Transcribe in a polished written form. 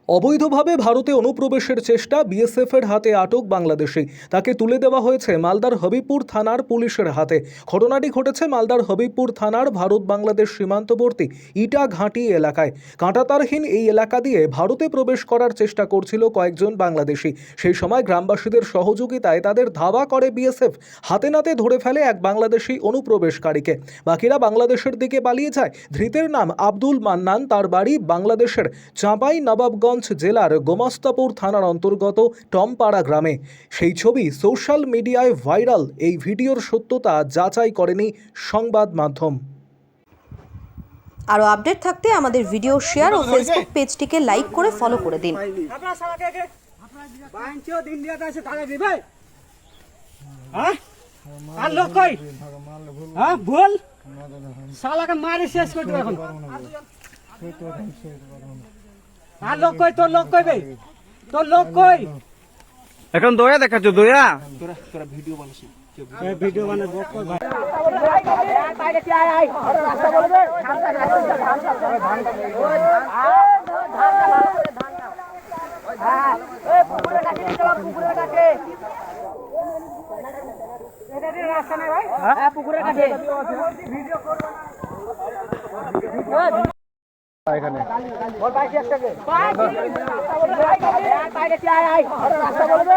অবৈধভাবে ভারতে অনুপ্রবেশের চেষ্টা, বিএসএফের হাতে আটক বাংলাদেশি। তাকে তুলে দেওয়া হয়েছে মালদার হবিবপুর থানার পুলিশের হাতে। ঘটনাটি ঘটেছে মালদার হবিবপুর থানার ভারত বাংলাদেশ সীমান্তবর্তী ইটা ঘাঁটি এলাকায়। কাঁটাতারহীন এই এলাকা দিয়ে ভারতে প্রবেশ করার চেষ্টা করছিল কয়েকজন বাংলাদেশি। সেই সময় গ্রামবাসীদের সহযোগিতায় তাদের ধাওয়া করে বিএসএফ। হাতে নাতে ধরে ফেলে এক বাংলাদেশি অনুপ্রবেশকারীকে। বাকিরা বাংলাদেশের দিকে পালিয়ে যায়। ধৃতের নাম আব্দুল মান্নান। তার বাড়ি বাংলাদেশের চাঁপাই নবাবগঞ্জ জেলার গোমস্তাপুর থানার অন্তর্গত টমপাড়া গ্রামে। সেই ছবি সোশ্যাল মিডিয়ায় ভাইরাল। এই ভিডিওর সত্যতা যাচাই করেনি সংবাদ মাধ্যম। আরও আপডেট থাকতে আমাদের ভিডিও শেয়ার ও ফেসবুক পেজটিকে লাইক করে ফলো করে দিন। এখন দয়া দেখাচ্ছ দয়া ভিডিও বানাস পুকুরের কাছে এখানে বল বাইক একটাকে রাস্তা বলবে